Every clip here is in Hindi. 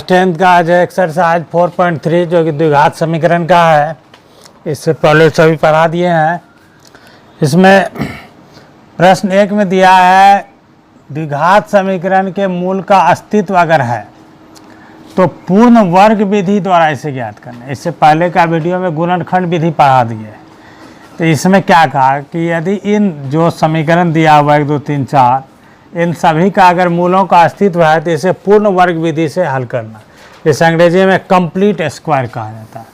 10th का आज एक्सरसाइज 4.3 जो कि द्विघात समीकरण का है। इससे पहले सभी पढ़ा दिए हैं। इसमें प्रश्न 1 में दिया है द्विघात समीकरण के मूल का अस्तित्व अगर है तो पूर्ण वर्ग विधि द्वारा इसे ज्ञात करना। इससे पहले का वीडियो में गुणनखंड विधि पढ़ा दी है। तो इसमें क्या कहा कि यदि इन जो समीकरण दिया हुआ 1 2 3 4 इन सभी का अगर मूलों का अस्तित्व है तो इसे पूर्ण वर्ग विधि से हल करना। इसे अंग्रेजी में कंप्लीट स्क्वायर कहा जाता है।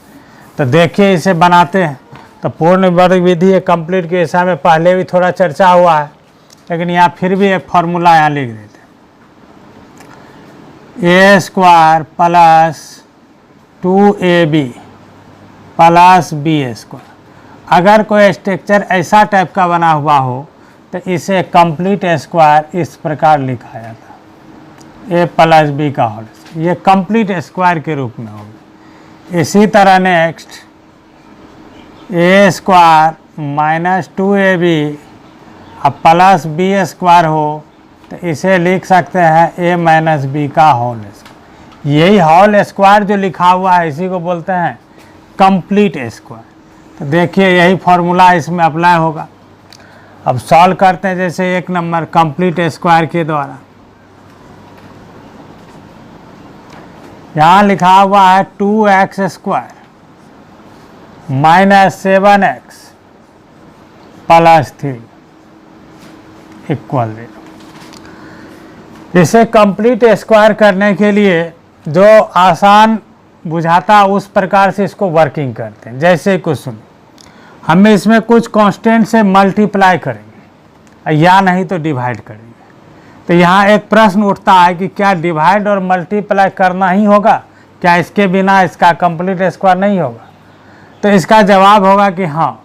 तो देखिए इसे बनाते हैं। तो पूर्ण वर्ग विधि है कंप्लीट के विषय में पहले भी थोड़ा चर्चा हुआ है, लेकिन यहाँ फिर भी एक फार्मूला यहाँ लिख देते हैं। a² plus 2ab plus b²। अगर कोई स्ट्रक्चर ऐसा टाइप का बना हुआ हो तो इसे कंप्लीट स्क्वायर इस प्रकार लिखा जाता है, a प्लस बी का होल। ये कंप्लीट स्क्वायर के रूप में होगा। इसी तरह नेक्स्ट a² माइनस 2ab अब प्लस b² हो तो इसे लिख सकते हैं a माइनस बी का होल स्क्वायर। यही होल स्क्वायर जो लिखा हुआ है इसी को बोलते हैं कंप्लीट स्क्वायर। तो देखिए यही फॉर्मूला इसमें अप्लाई होगा। अब सॉल्व करते हैं। जैसे 1 नंबर कंप्लीट स्क्वायर के द्वारा यहाँ लिखा हुआ है 2x² minus 7x plus 3 equal 0। इसे कंप्लीट स्क्वायर करने के लिए जो आसान बुझाता उस प्रकार से इसको वर्किंग करते हैं। जैसे कुछ सुन, हमें इसमें कुछ कांस्टेंट से मल्टीप्लाई करेंगे या नहीं तो डिवाइड करेंगे। तो यहाँ एक प्रश्न उठता है कि क्या डिवाइड और मल्टीप्लाई करना ही होगा, क्या इसके बिना इसका कंप्लीट स्क्वायर नहीं होगा? तो इसका जवाब होगा कि हाँ,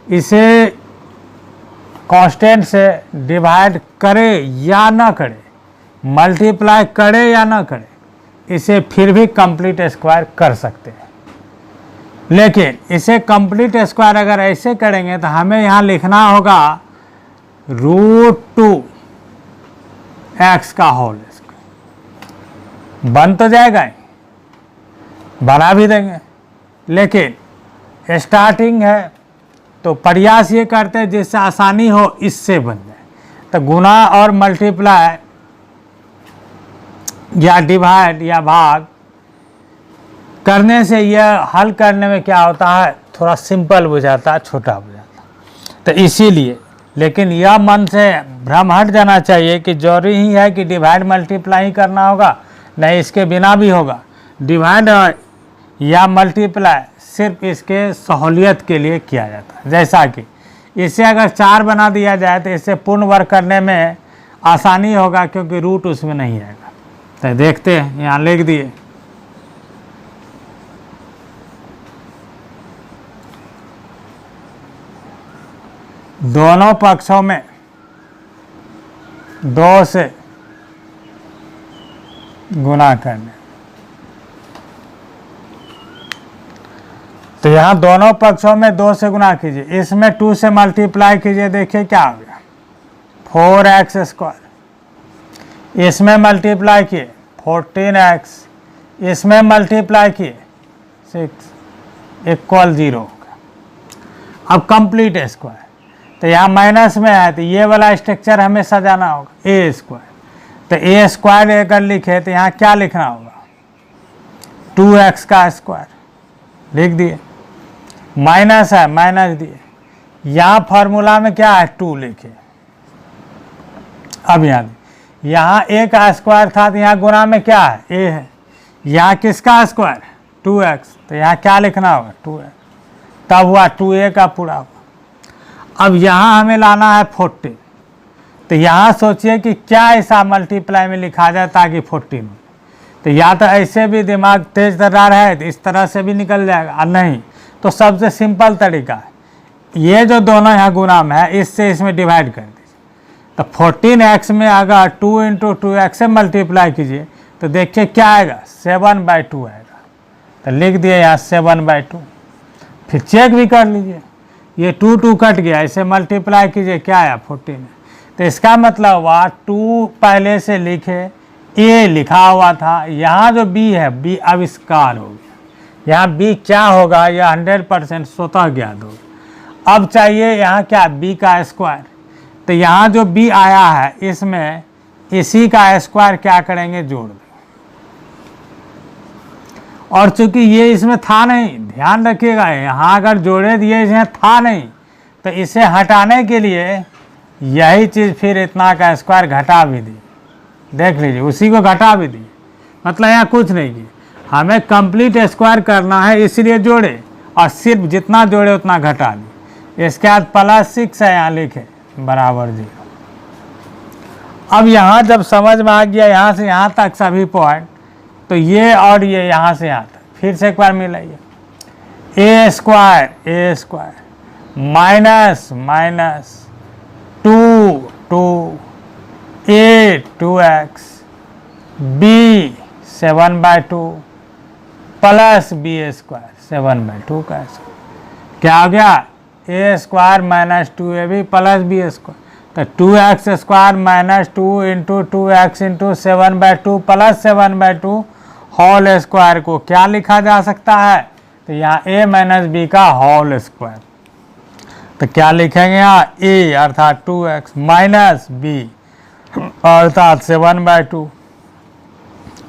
इसे कांस्टेंट से डिवाइड करे या ना करे, मल्टीप्लाई करे या ना करे, इसे फिर भी कंप्लीट स्क्वायर कर सकते हैं। लेकिन इसे कंप्लीट स्क्वायर अगर ऐसे करेंगे तो हमें यहाँ लिखना होगा √2x का होल स्क्वायर। बन तो जाएगा ही, बना भी देंगे, लेकिन स्टार्टिंग है तो प्रयास ये करते हैं जिससे आसानी हो इससे बन जाए। तो गुना और मल्टीप्लाई या डिवाइड या भाग करने से यह हल करने में क्या होता है, थोड़ा सिंपल बुझाता है, छोटा बुझाता है। तो इसीलिए, लेकिन यह मन से भ्रम हट जाना चाहिए कि जरूरी ही है कि डिवाइड मल्टीप्लाई ही करना होगा, नहीं इसके बिना भी होगा। डिवाइड या मल्टीप्लाई सिर्फ इसके सहूलियत के लिए किया जाता है। जैसा कि इसे अगर 4 बना दिया जाए तो इसे पूर्ण वर्ग करने में आसानी होगा क्योंकि रूट उसमें नहीं आएगा। तो देखते हैं, यहाँ लिख दिए दोनों पक्षों में 2 से गुना करने। तो यहाँ दोनों पक्षों में 2 से गुना कीजिए, इसमें 2 से मल्टीप्लाई कीजिए। देखिए क्या हो गया 4x²। इसमें मल्टीप्लाई किए 14x, इसमें मल्टीप्लाई किए 6 इक्वल 0। अब कंप्लीट स्क्वायर, तो यहाँ माइनस में है तो ये वाला स्ट्रक्चर हमें सजाना होगा a²। तो a² अगर लिखे तो यहाँ क्या लिखना होगा 2x का स्क्वायर लिख दिए, माइनस है माइनस दिए। यहाँ फार्मूला में क्या है 2 लिखे। अब यहाँ a का स्क्वायर था तो यहाँ गुना में क्या है a है। यहाँ किसका स्क्वायर 2x, तो यहाँ क्या लिखना होगा 2x, तब हुआ 2a का पूरा हुआ। अब यहाँ हमें लाना है 14। तो यहाँ सोचिए कि क्या ऐसा मल्टीप्लाई में लिखा जाए ताकि 14 हो। तो या तो ऐसे भी दिमाग तेज तर्रार है तो इस तरह से भी निकल जाएगा, और नहीं तो सबसे सिंपल तरीका है ये जो दोनों यहाँ गुना में है इससे इसमें डिवाइड कर दीजिए। तो 14x में अगर 2 × 2x से मल्टीप्लाई कीजिए तो देखिए क्या आएगा 7/2 आएगा। तो लिख दिए यहाँ 7/2। फिर चेक भी कर लीजिए, ये 2 कट गया, इसे मल्टीप्लाई कीजिए क्या आया 14। तो इसका मतलब हुआ 2 पहले से लिखे ए लिखा हुआ था, यहाँ जो बी है बी आविष्कार हो गया। यहाँ बी क्या होगा यह 100% स्वतः ज्ञात होगा। अब चाहिए यहाँ क्या, बी का स्क्वायर। तो यहाँ जो बी आया है इसमें इसी का स्क्वायर क्या करेंगे, जोड़ देंगे। और चूंकि ये इसमें था नहीं, ध्यान रखिएगा, यहाँ अगर जोड़े दिए इसमें था नहीं तो इसे हटाने के लिए यही चीज़ फिर इतना का स्क्वायर घटा भी दी। देख लीजिए, उसी को घटा भी दी, मतलब यहाँ कुछ नहीं किया। हमें कंप्लीट स्क्वायर करना है इसलिए जोड़े, और सिर्फ जितना जोड़े उतना घटा दी। इसके बाद +6 है, यहाँ लिखे बराबर 0। अब यहाँ जब समझ में आ गया यहाँ से यहाँ तक सभी पॉइंट, तो ये और ये यहाँ से यहाँ तक फिर से एक बार मिलाइए। A square minus 2 a 2x b 7/2 plus b square 7/2 का स्क्वायर क्या हो गया, a square minus 2ab plus b square. तो 2x square minus 2 into 2x into 7/2 plus 7/2 whole square को क्या लिखा जा सकता है, तो यहाँ a माइनस b का होल स्क्वायर। तो क्या लिखेंगे यहाँ, a अर्थात 2x माइनस b अर्थात 7/2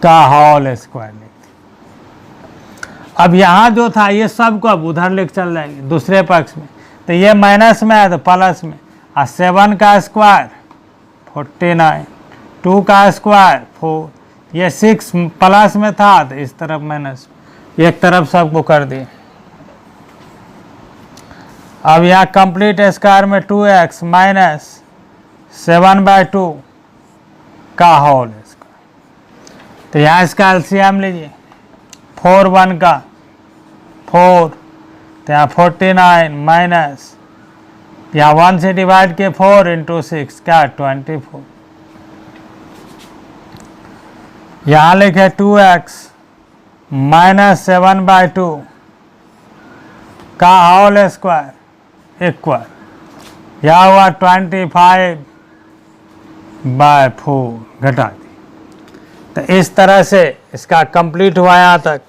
का होल स्क्वायर लिखते। अब यहाँ जो था ये सब को अब उधर लिख चल जाएंगे दूसरे पक्ष में। तो ये माइनस में है तो प्लस में, और 7 का स्क्वायर 49, 2 का स्क्वायर 4, ये 6 प्लस में था तो इस तरफ माइनस, एक तरफ सबको कर दिए। अब यहाँ कंप्लीट स्क्वायर में 2x माइनस 7/2 का होल स्क्वायर। तो यहाँ इसका एलसीएम लीजिए, 4 1 का 4, तो यहाँ 49 माइनस यहाँ 1 से डिवाइड के 4 इंटू 6 क्या 24। यहाँ लिखे 2x माइनस 7/2 का होल स्क्वायर इक्वल, यह हुआ 25/4 घटा दी। तो इस तरह से इसका कंप्लीट हुआ यहाँ तक।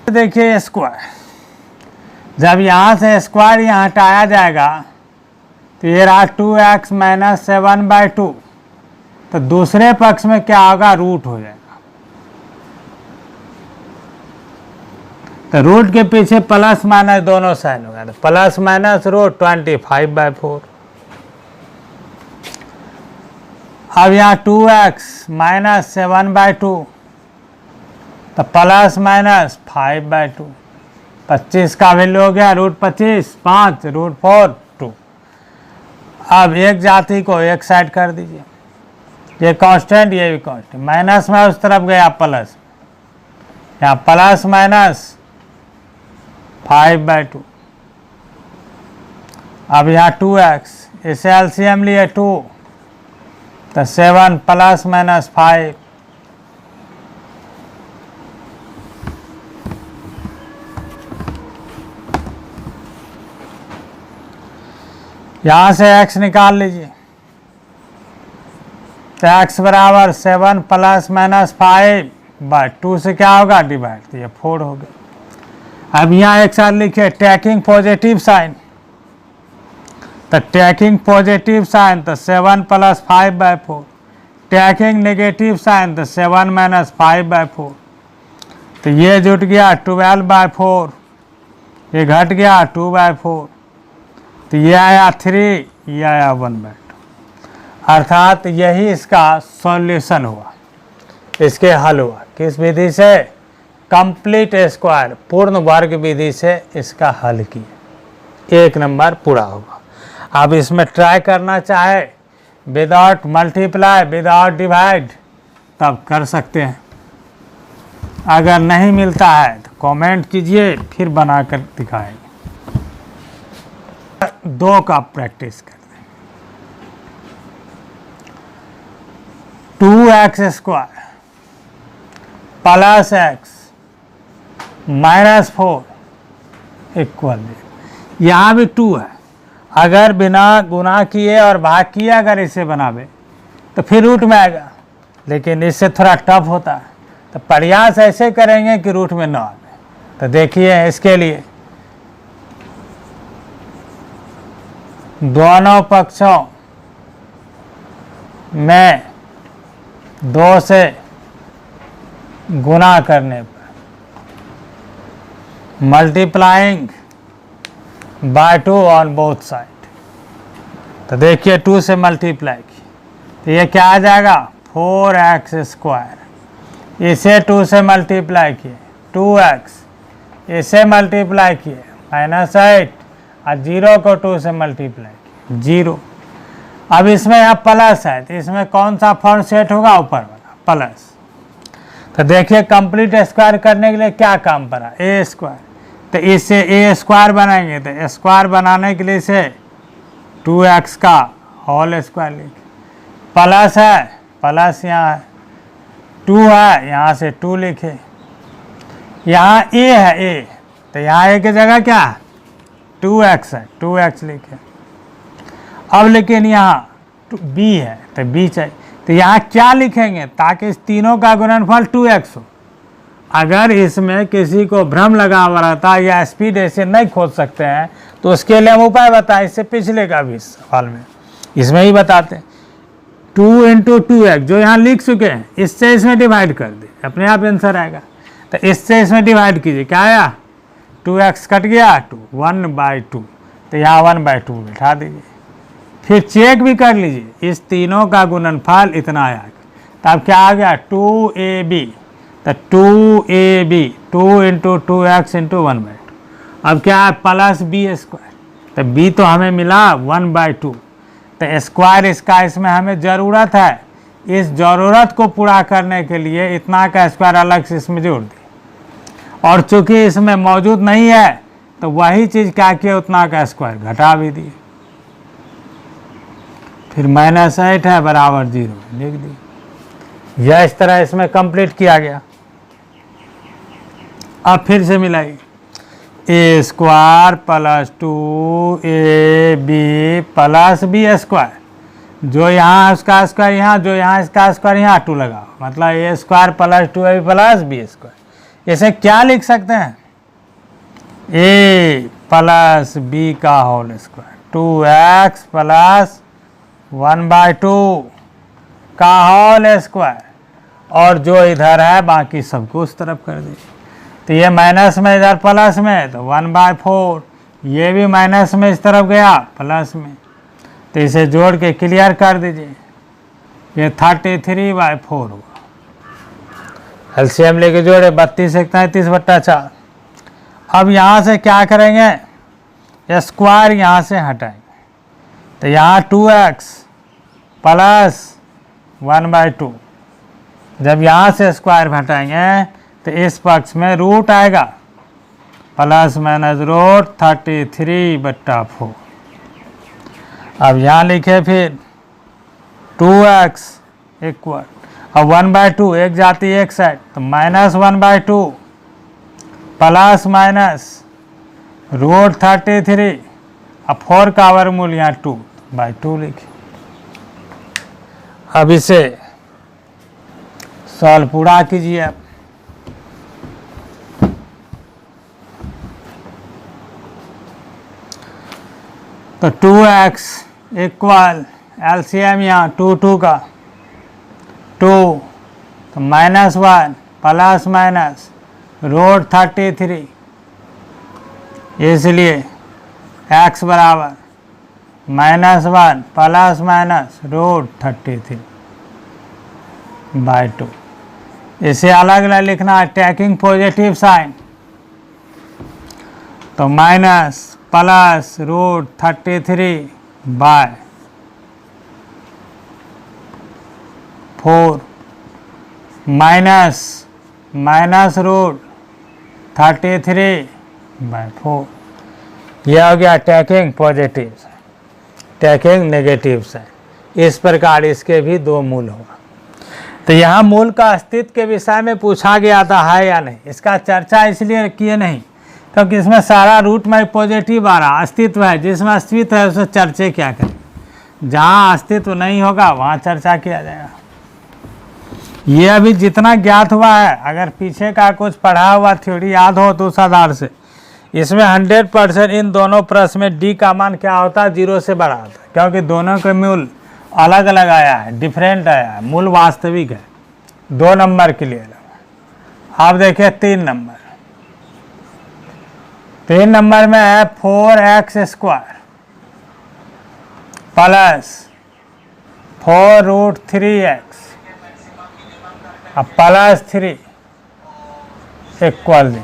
देखिए स्क्वायर, जब यहाँ से स्क्वायर यहाँ हटाया जाएगा तो ये रहा 2x माइनस 7/2, तो दूसरे पक्ष में क्या होगा, रूट हो जाएगा। तो रूट के पीछे प्लस माइनस दोनों साइन होगा, तो प्लस माइनस रूट 25/4। अब यहाँ 2x माइनस 7/2 तो प्लस माइनस 5/2, 25 का वैल्यू हो गया √25, 5 √4 2। अब एक जाति को एक साइड कर दीजिए, ये कांस्टेंट ये भी कांस्टेंट, माइनस में उस तरफ गया प्लस, यहाँ प्लस माइनस 5/2। अब यहाँ 2x, इसे एलसीएम लिए 2, तो 7 प्लस माइनस 5, यहाँ से x निकाल लीजिए। तो x बराबर 7 प्लस माइनस 5/2 से क्या होगा डिवाइड, तो ये 4 हो गया। अब यहाँ एक साथ लिखिए टेकिंग पॉजिटिव साइन, तो टेकिंग पॉजिटिव साइन तो 7 प्लस 5/4, टेकिंग नेगेटिव साइन तो 7 माइनस 5/4। तो ये जुट गया 12/4, ये घट गया 2/4, तो ये आया 3, ये आया 1/2। अर्थात यही इसका सॉल्यूशन हुआ, इसके हल हुआ। किस विधि से, कंप्लीट स्क्वायर पूर्ण वर्ग विधि से इसका हल किया। 1 नंबर पूरा होगा। अब इसमें ट्राई करना चाहे विदाउट मल्टीप्लाई विदाउट डिवाइड तब कर सकते हैं। अगर नहीं मिलता है तो कमेंट कीजिए, फिर बनाकर दिखाएंगे। 2 का प्रैक्टिस करते हैं। 2x square plus x -4 equal, यहाँ भी 2 है। अगर बिना गुना किए और भाग किए अगर इसे बनावे तो फिर रूट में आएगा, लेकिन इससे थोड़ा टफ होता है, तो प्रयास ऐसे करेंगे कि रूट में ना आए। तो देखिए इसके लिए दोनों पक्षों में 2 से गुना करने पर, multiplying by 2 on both side. तो देखिए 2 से मल्टीप्लाई किए तो ये क्या आ जाएगा 4x²। इसे 2 से मल्टीप्लाई किए 2x, इसे मल्टीप्लाई किए -8 और 0 को 2 से मल्टीप्लाई किए 0। अब इसमें यहाँ प्लस है तो इसमें कौन सा फॉर्म सेट होगा, ऊपर वाला प्लस। तो देखिए कंप्लीट स्क्वायर करने के लिए क्या काम पड़ा, a²। तो इससे a² बनाएंगे, तो स्क्वायर बनाने के लिए इसे 2x का होल स्क्वायर लिखे, प्लस है प्लस यहाँ है 2 है, यहाँ से 2 लिखे, यहाँ a है a, तो यहाँ a की जगह क्या है 2x है, 2x लिखे। अब लेकिन यहाँ b है तो b चाहिए, तो यहाँ क्या लिखेंगे ताकि इस तीनों का गुणनफल 2x हो। अगर इसमें किसी को भ्रम लगा हुआ रहता है या स्पीड ऐसे नहीं खोज सकते हैं तो उसके लिए हम उपाय बताएं, इससे पिछले का भी सवाल में इसमें ही बताते हैं। 2 × 2x जो यहाँ लिख चुके हैं, इससे इसमें डिवाइड कर दे, अपने आप आंसर आएगा। तो इससे इसमें डिवाइड कीजिए, क्या आया 2x कट गया 2, 1/2, तो यहाँ 1/2 बिठा दीजिए। फिर चेक भी कर लीजिए, इस तीनों का गुणनफल इतना आया, तो अब क्या आ गया 2ab, तो 2ab 2 × 2x × 1/2। अब क्या है +b², तो b तो हमें मिला 1/2, तो स्क्वायर इसका इसमें हमें ज़रूरत है। इस ज़रूरत को पूरा करने के लिए इतना का स्क्वायर अलग से इसमें जोड़ दिए, और चूंकि इसमें मौजूद नहीं है तो वही चीज़ क्या किया उतना का स्क्वायर घटा भी दिए, फिर -8 है बराबर 0 लिख दिए। यह इस तरह इसमें कंप्लीट किया गया। अब फिर से मिलाइए a² + 2ab + b², जो यहाँ उसका स्क्वायर यहाँ, जो यहाँ इसका स्क्वायर यहाँ 2 लगा, मतलब a² + 2ab + b²। इसे क्या लिख सकते हैं a + b का होल स्क्वायर, 2x + 1/2 का होल स्क्वायर, और जो इधर है बाकी सबको उस तरफ कर दीजिए। तो ये माइनस में इधर प्लस में, तो 1/4, ये भी माइनस में इस तरफ गया प्लस में, तो इसे जोड़ के क्लियर कर दीजिए, ये 33/4 होगा। एलसीएम लेके जोड़े 32 × 33/4। अब यहाँ से क्या करेंगे, स्क्वायर यहाँ से हटाएंगे, तो यहाँ 2x + 1/2, जब यहाँ से स्क्वायर हटाएंगे तो इस पक्ष में रूट आएगा, ±√33/4। अब यहाँ लिखे फिर 2x इक्वल, अब 1/2 एक जाती एक साइड, तो -1/2 ±√33, अब 4 का वर्गमूल यहाँ 2/2 लिखे। अब इसे सॉल्व पूरा कीजिए आप। तो 2x इक्वल एलसीएम यहाँ 2 का 2, तो -1 ±√33, इसलिए x बराबर -1 ±√33/2। इसे अलग अलग लिखना है, टेकिंग पॉजिटिव साइन, तो -+√33/4 -√33/4, यह हो गया taking positive sign, taking negative sign. इस प्रकार इसके भी 2 मूल होगा। तो यहाँ मूल का अस्तित्व के विषय में पूछा गया था है या नहीं। इसका चर्चा इसलिए किए नहीं क्योंकि इसमें सारा रूट में पॉजिटिव आ रहा, अस्तित्व है। जिसमें अस्तित्व है उसमें चर्चा क्या करें, जहाँ अस्तित्व नहीं होगा वहाँ चर्चा किया जाएगा। ये अभी जितना ज्ञात हुआ है, अगर पीछे का कुछ पढ़ा हुआ थ्योरी याद हो तो उस आधार से इसमें 100% इन दोनों प्रश्न में डी का मान क्या होता है, 0 से बड़ा होता है, क्योंकि दोनों के मूल अलग अलग आया है, डिफरेंट आया है, मूल वास्तविक है। 2 नंबर के लिए आप देखिए 3 नंबर, 3 नंबर में है 4x² प्लस 4√3x अब प्लस 3 इक्वल 0।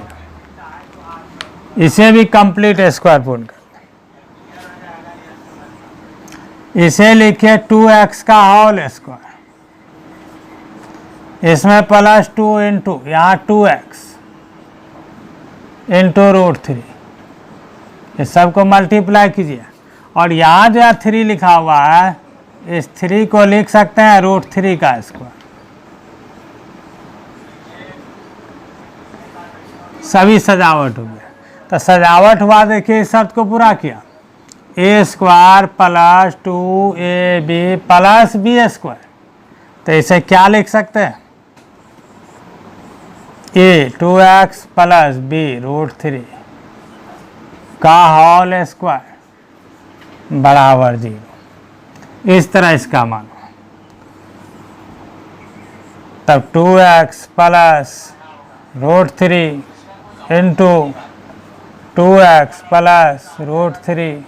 इसे भी कंप्लीट स्क्वायर पूर्ण कर, इसे लिखिए 2x का होल स्क्वायर, इसमें प्लस 2 इंटू यहाँ 2x इंटू √3, इस सबको मल्टीप्लाई कीजिए। और यहाँ जो 3 लिखा हुआ है, इस 3 को लिख सकते हैं √3 का स्क्वायर। सभी सजावट हो गया। तो सजावट हुआ, देखिए इस शर्त को पूरा किया, a² plus 2ab plus b²। तो इसे क्या लिख सकते हैं, a 2x प्लस b √3 का होल स्क्वायर बराबर 0। इस तरह इसका मान, तब 2x plus √3 into 2x plus √3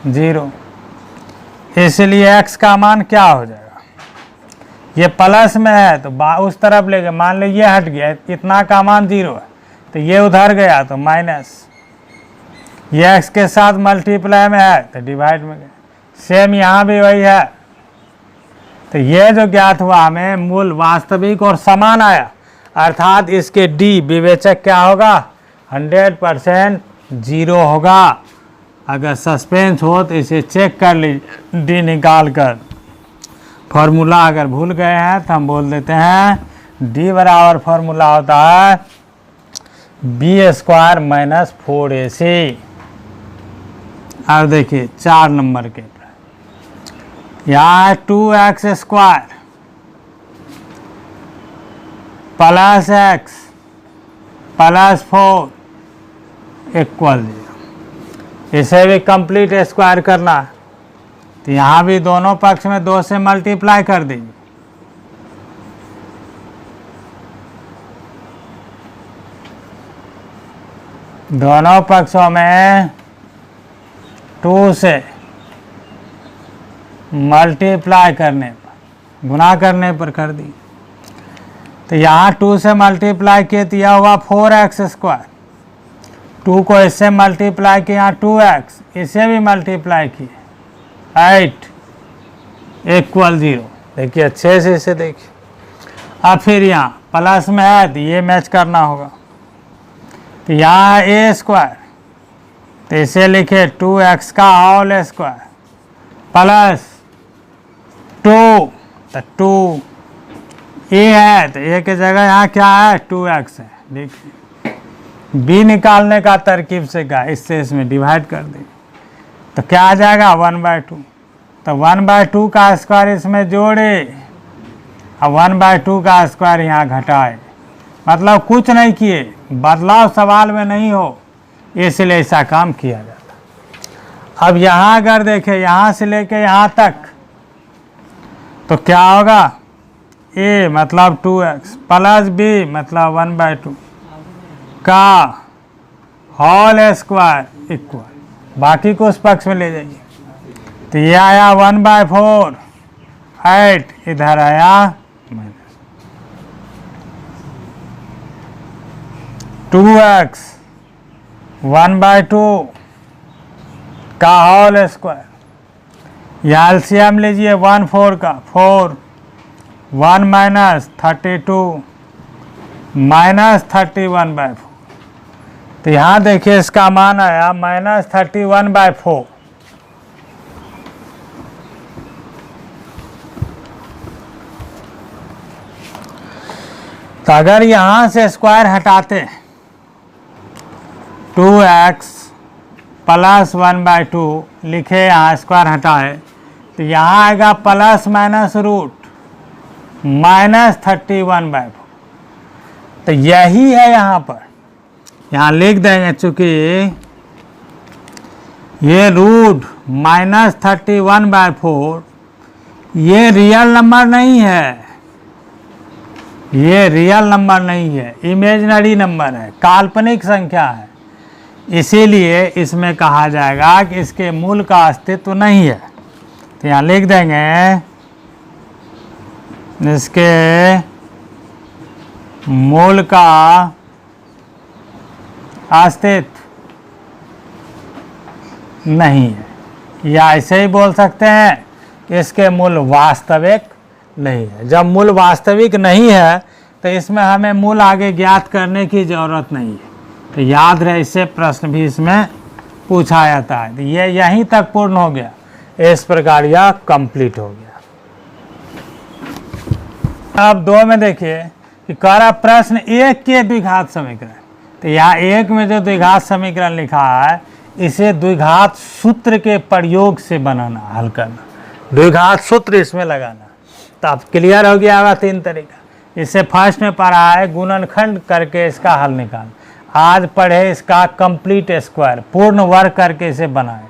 0। इसलिए x का मान क्या हो जाएगा, ये प्लस में है तो उस तरफ लेके, मान लीजिए ये हट गया, इतना का मान 0 है तो ये उधर गया तो माइनस, ये x के साथ मल्टीप्लाई में है तो डिवाइड में गया। सेम यहाँ भी वही है। तो ये जो ज्ञात हुआ हमें मूल वास्तविक और समान आया, अर्थात इसके डी विवेचक क्या होगा, 100% 0 होगा। अगर सस्पेंस हो तो इसे चेक कर लीजिए डी निकाल कर। फॉर्मूला अगर भूल गए हैं तो हम बोल देते हैं डी बराबर फॉर्मूला होता है b² माइनस 4ac। अब देखिए 4 नंबर के यहाँ 2x² plus x plus 4 equal 0। इसे भी कंप्लीट स्क्वायर करना है तो यहाँ भी दोनों पक्ष में 2 से मल्टीप्लाई कर दीजिए। दोनों पक्षों में 2 से मल्टीप्लाई करने पर, गुणा करने पर कर दी। तो यहाँ 2 से मल्टीप्लाई किए तो यह हुआ 4x²। 2 को इससे मल्टीप्लाई किया, यहाँ 2x, इसे भी मल्टीप्लाई किए 8 इक्वल 0। देखिए अच्छे से इसे देखिए। अब फिर यहाँ प्लस में है तो ये मैच करना होगा। तो यहाँ a² तो इसे लिखे 2x का होल स्क्वायर प्लस 2, तो 2 a है तो a की जगह यहाँ क्या है 2x है। देखिए b निकालने का तरकीब से क्या, इससे इसमें डिवाइड कर दें तो क्या आ जाएगा 1/2। तो 1/2 का स्क्वायर इसमें जोड़े और 1/2 का स्क्वायर यहाँ घटाए, मतलब कुछ नहीं किए, बदलाव सवाल में नहीं हो, इसलिए ऐसा काम किया जाता। अब यहाँ अगर देखें यहाँ से लेके यहाँ तक तो क्या होगा, a मतलब 2x प्लस b मतलब 1/2 का होल स्क्वायर इक्वल, बाकी को उस पक्ष में ले जाइए। तो ये आया 1/4, 8 इधर आया माइनस 2x 1/2 का होल स्क्वायर। यहाँ एलसीएम लीजिए 1/4 का 4, 1 माइनस 32 माइनस 31/4। तो यहाँ देखिए इसका मान आया माइनस 31/4। तो अगर यहाँ से स्क्वायर हटाते 2x प्लस 1/2 लिखे, यहाँ स्क्वायर हटाए तो यहाँ आएगा प्लस माइनस रूट -31/4। तो यही है यहाँ पर, यहाँ लिख देंगे चूँकि ये रूट -31/4 ये रियल नंबर नहीं है, ये रियल नंबर नहीं है, इमेजिनरी नंबर है, काल्पनिक संख्या है। इसीलिए इसमें कहा जाएगा कि इसके मूल का अस्तित्व नहीं है। तो यहाँ लिख देंगे इसके मूल का अस्तित्व नहीं है, या ऐसे ही बोल सकते हैं इसके मूल वास्तविक नहीं है। जब मूल वास्तविक नहीं है तो इसमें हमें मूल आगे ज्ञात करने की ज़रूरत नहीं है। तो याद रहे, इससे प्रश्न भी इसमें पूछा जाता है। तो ये यहीं तक पूर्ण हो गया, इस प्रकार यह कंप्लीट हो गया। अब 2 में देखिए कि कह रहा प्रश्न 1 के द्विघात समीकरण। तो यहाँ 1 में जो द्विघात समीकरण लिखा है इसे द्विघात सूत्र के प्रयोग से बनाना, हल करना, द्विघात सूत्र इसमें लगाना। तो अब क्लियर हो गया होगा 3 तरीका। इससे फर्स्ट में पढ़ा है गुणनखंड करके इसका हल निकाल, आज पढ़े इसका कंप्लीट स्क्वायर, पूर्ण वर्ग करके इसे बनाए।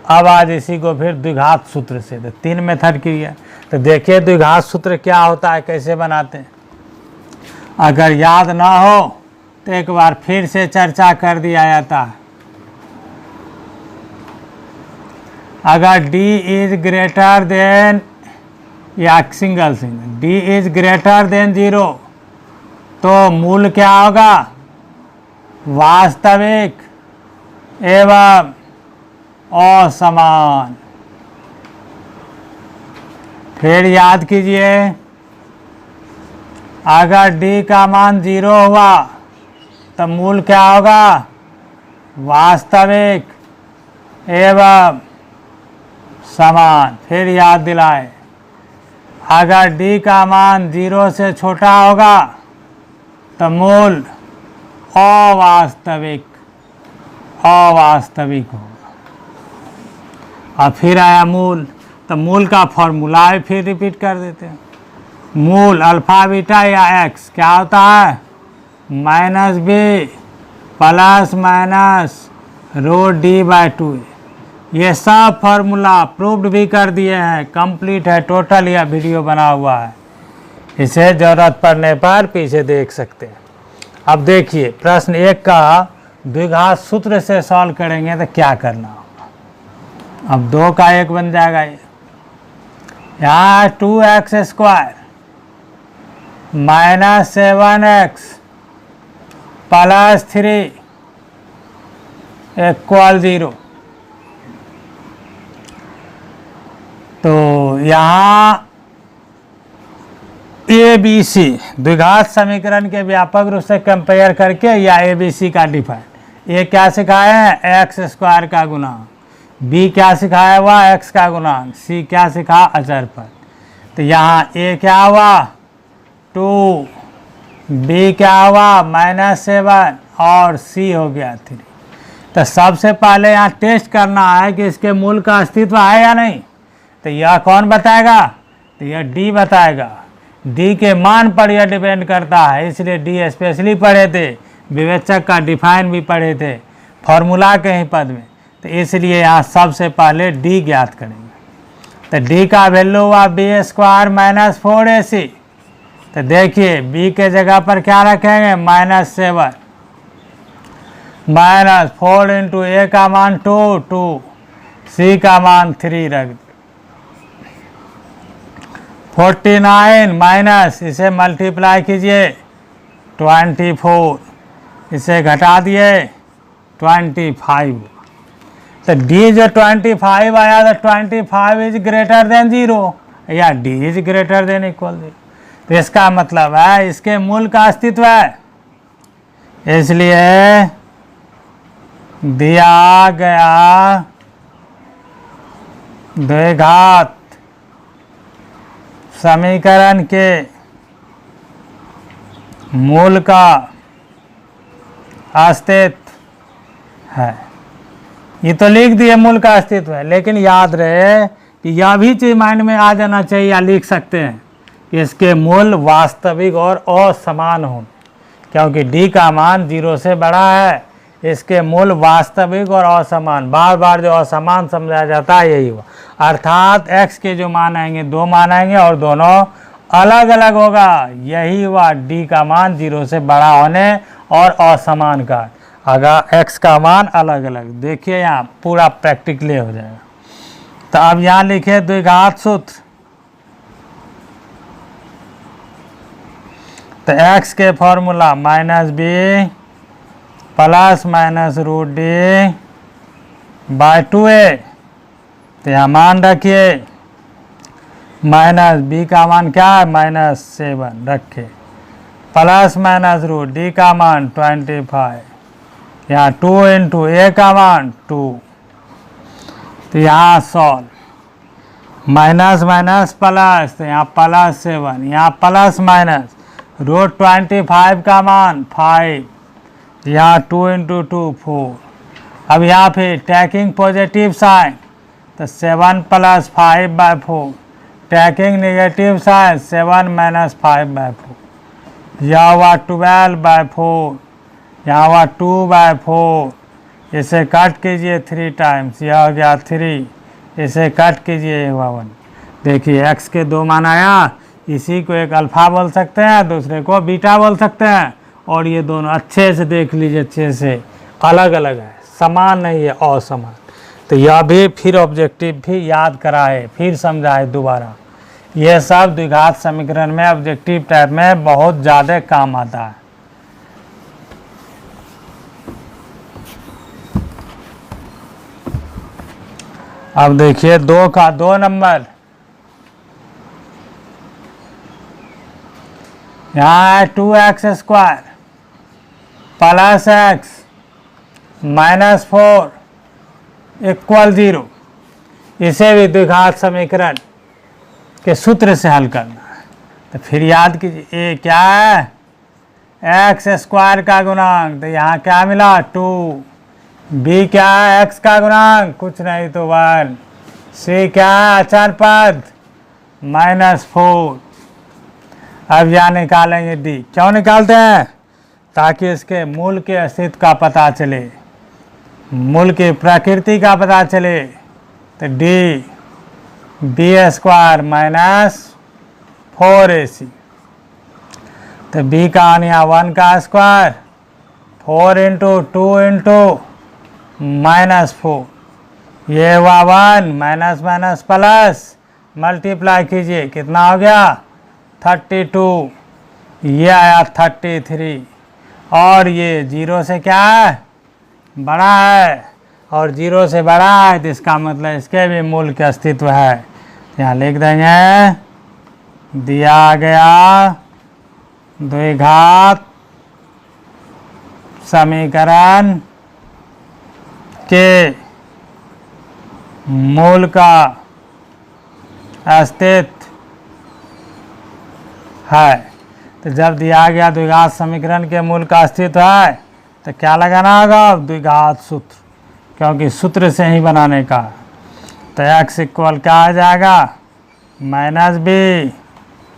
अब आज इसी को फिर द्विघात सूत्र से, तो 3 मेथड किया। तो देखिए द्विघात सूत्र क्या होता है, कैसे बनाते हैं। अगर याद ना हो तो एक बार फिर से चर्चा कर दिया जाता है। अगर d इज ग्रेटर देन, या single d is greater than 0 तो मूल क्या होगा, वास्तविक एवं असमान। फिर याद कीजिए, अगर d का मान 0 हुआ तो मूल क्या होगा, वास्तविक एवं समान। फिर याद दिलाए, अगर d का मान 0 से छोटा होगा तो मूल अवास्तविक होगा। और फिर आया मूल, तो मूल का फॉर्मूला भी फिर रिपीट कर देते हैं। मूल अल्फा बीटा या x क्या होता है, -b प्लस माइनस ρd/2। ये सब फार्मूला प्रूव्ड भी कर दिए हैं, कंप्लीट है, टोटल यह वीडियो बना हुआ है। इसे ज़रूरत पड़ने पर पीछे देख सकते हैं। अब देखिए प्रश्न 1 का द्विघात सूत्र से सॉल्व करेंगे तो क्या करना होगा। अब 2 का 1 बन जाएगा। ये यहाँ 2x² - 7x + 3 = 0। तो यहाँ ABC द्विघात समीकरण के व्यापक रूप से कंपेयर करके या ABC का डिफाइन। ए क्या सिखाए हैं, x² का गुणांक, B क्या सिखाया हुआ, x का गुणांक, C क्या सिखा, अचर पद। तो यहाँ A क्या हुआ 2, B क्या हुआ -7 और C हो गया 3। तो सबसे पहले यहाँ टेस्ट करना है कि इसके मूल का अस्तित्व है या नहीं। तो यह कौन बताएगा, तो यह D बताएगा। D के मान पर यह डिपेंड करता है, इसलिए D स्पेशली पढ़े थे, विवेचक का डिफाइन भी पढ़े थे फॉर्मूला के ही पद में। तो इसलिए यहाँ सबसे पहले D ज्ञात करेंगे। तो D का वैल्यू हुआ B² - 4AC। तो देखिए B के जगह पर क्या रखेंगे, -7 -4 इंटू A का मान 2, C का मान 3 रख दे। 49 माइनस, इसे मल्टीप्लाई कीजिए 24, इसे घटा दिए 25। तो D जो 25 आया तो 25 इज ग्रेटर देन 0 या D is greater than equal 0। तो इसका मतलब है इसके मूल का अस्तित्व है। इसलिए दिया गया द्विघात समीकरण के मूल का अस्तित्व है। ये तो लिख दिए मूल का अस्तित्व है, लेकिन याद रहे कि यह भी चीज माइंड में आ जाना चाहिए, या लिख सकते हैं कि इसके मूल वास्तविक और असमान हों, क्योंकि d का मान 0 से बड़ा है। इसके मूल वास्तविक और असमान, बार बार जो असमान समझाया जाता है यही हुआ, अर्थात x के जो मान आएंगे 2 मान आएंगे और दोनों अलग अलग होगा। यही हुआ d का मान 0 से बड़ा होने और असमान का, अगर x का मान अलग अलग। देखिए यहाँ पूरा प्रैक्टिकली हो जाएगा। तो अब यहाँ लिखे द्विघात सूत्र। तो x के formula -b plus -√d by 2a। तो यहाँ मान रखिए, -b का मान क्या है -7 रखे, प्लस -√d का मान 25, यहाँ 2 इंटू a का मान 2। तो यहाँ सॉल्व, माइनस माइनस प्लस, तो यहाँ +7, यहाँ प्लस माइनस, √25 का मान 5, यहाँ 2 इंटू 2 4। अब यहाँ फिर टैकिंग पॉजिटिव साइन, तो 7 + 5/4, टैकिंग नेगेटिव साइन 7 - 5/4, यह हुआ 12/4, यहाँ हुआ 2/4। इसे कट कीजिए 3 टाइम्स, यह हो गया 3, इसे कट कीजिए, ये हुआ 1। देखिए x के 2 मान आया, इसी को एक अल्फा बोल सकते हैं, दूसरे को बीटा बोल सकते हैं। और ये दोनों अच्छे से देख लीजिए, अच्छे से अलग अलग है, समान नहीं है, असमान। तो यह भी फिर ऑब्जेक्टिव भी याद कराए, फिर समझाए दोबारा। यह सब द्विघात समीकरण में ऑब्जेक्टिव टाइप में बहुत ज़्यादा काम आता है। अब देखिए 2 का 2 नंबर, यहाँ है 2x² प्लस x -4 = 0। इसे भी द्विघात समीकरण के सूत्र से हल करना है। तो फिर याद कीजिए, a क्या है x² का गुणांक, तो यहाँ क्या मिला 2। b क्या है x का गुणांक, कुछ नहीं तो 1। c क्या है अचर पद -4। अब यहाँ निकालेंगे d। क्यों निकालते हैं, ताकि इसके मूल के अस्तित्व का पता चले, मूल की प्रकृति का पता चले। तो d b² - 4ac। तो b का मान यहाँ 1 का स्क्वायर, 4 इंटू 2 इंटू -4, ये हुआ 1, माइनस माइनस प्लस, मल्टीप्लाई कीजिए, कितना हो गया 32, ये आया 33। और ये 0 से क्या है बड़ा है, और 0 से बड़ा है, तो इसका मतलब इसके भी मूल के अस्तित्व है। यहाँ लिख देंगे, दिया गया द्विघात समीकरण के मूल का अस्तित्व है। तो जब दिया गया द्विघात समीकरण के मूल का अस्तित्व है, तो क्या लगाना होगा, द्विघात सूत्र, क्योंकि सूत्र से ही बनाने का। तो x इक्वल क्या आ जाएगा -b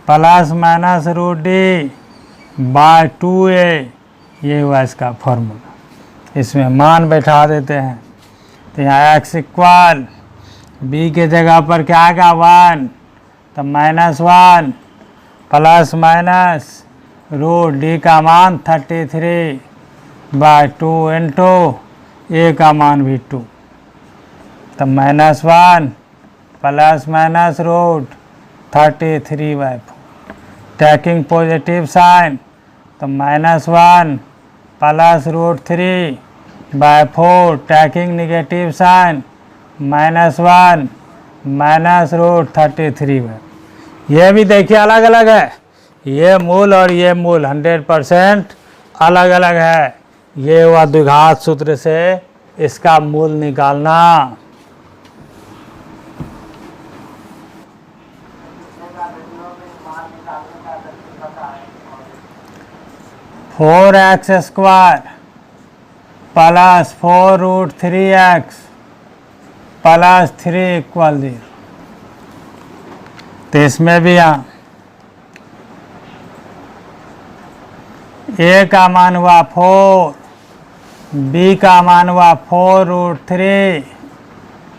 plus -√d by 2a, ये हुआ इसका फॉर्मूला। इसमें मान बैठा देते हैं। तो यहाँ x इक्वल b के जगह पर क्या आएगा 1, तो -1 प्लस माइनस √d का मान 33/2 इंटू a का मान भी 2, तो -1 plus minus √33/4, taking positive sign, तो -1 plus √3/4, taking negative sign, -1 minus √33/4। ये भी देखिए अलग अलग है, ये मूल और ये मूल 100% अलग अलग है। ये हुआ द्विघात सूत्र से इसका मूल निकालना। 4x² plus 4√3x plus 3 = 0। तो इसमें भी यहाँ a का मान हुआ 4, b का मान हुआ 4√3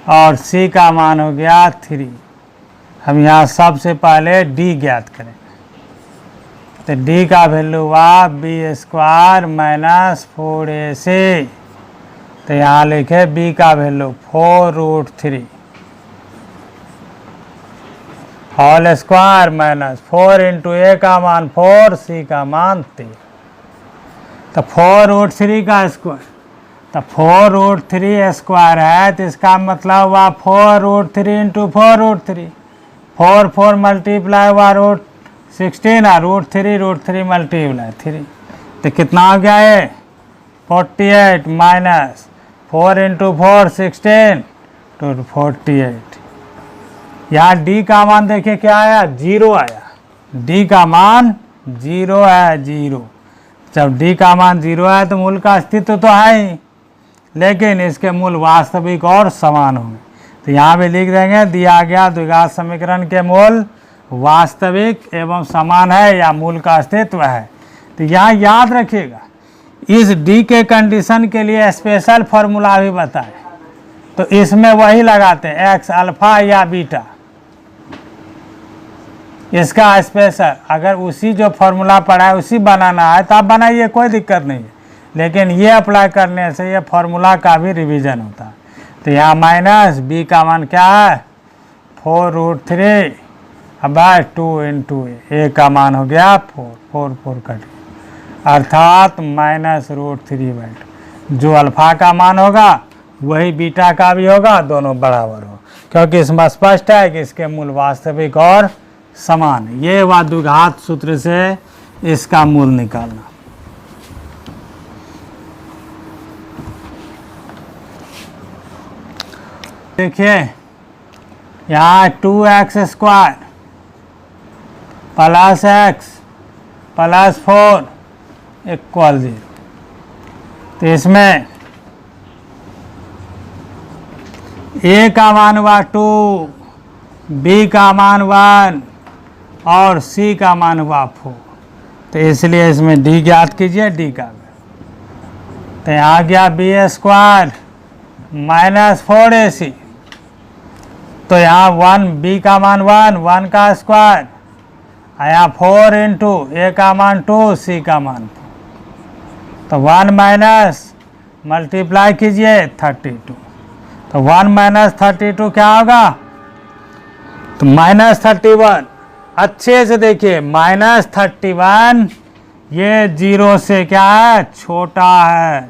और c का मान हो गया 3। हम यहाँ सबसे पहले d ज्ञात करें। तो d का वैल्यू हुआ b² - 4ac। तो यहाँ लिखे b का value 4√3 whole square minus 4 × a का मान 4, c का मान 3। तो 4√3 का स्क्वायर, तो 4√3² है, तो इसका मतलब हुआ 4√3 × 4√3। 4 4 मल्टीप्लाई हुआ √16 और √3 मल्टीप्लाई 3। तो कितना हो गया है 48 माइनस 4 × 4 16 तो 48। यहाँ d का मान देखिए क्या आया 0 आया। d का मान 0 है 0। जब d का मान 0 है तो मूल का अस्तित्व तो है ही, लेकिन इसके मूल वास्तविक और समान होंगे। तो यहाँ भी लिख देंगे दिया गया द्विघात समीकरण के मूल वास्तविक एवं समान है या मूल का अस्तित्व है। तो यहाँ याद रखिएगा इस d के कंडीशन के लिए स्पेशल फॉर्मूला भी बताए, तो इसमें वही लगाते हैं x अल्फा या बीटा। इसका स्पेशल अगर उसी जो फॉर्मूला पढ़ा है उसी बनाना है तो आप बनाइए, कोई दिक्कत नहीं है, लेकिन ये अप्लाई करने से ये फॉर्मूला का भी रिवीजन होता है। तो यहाँ माइनस b का मान क्या है 4√3 अब 2 × a का मान हो गया 4 4 कट, अर्थात -√3/2। जो अल्फा का मान होगा वही बीटा का भी होगा, दोनों बराबर हो, क्योंकि इसमें स्पष्ट है कि इसके मूल वास्तविक और समान। ये हुआ द्विघात सूत्र से इसका मूल निकालना। देखिए यहाँ 2x² प्लस x प्लस 4 = 0। तो इसमें a का मान हुआ 2, b का मान 1 और c का मान हुआ 4। तो इसलिए इसमें d ज्ञात कीजिए, d का। तो यहाँ गया b² - 4ac। तो यहाँ 1 b का मान 1 का स्क्वायर, यहाँ 4 × a का मान 2 c का मान 4। तो 1 माइनस मल्टीप्लाई कीजिए 32। तो 1 - 32 क्या होगा तो -31। अच्छे से देखिए -31 ये 0 से क्या है छोटा है।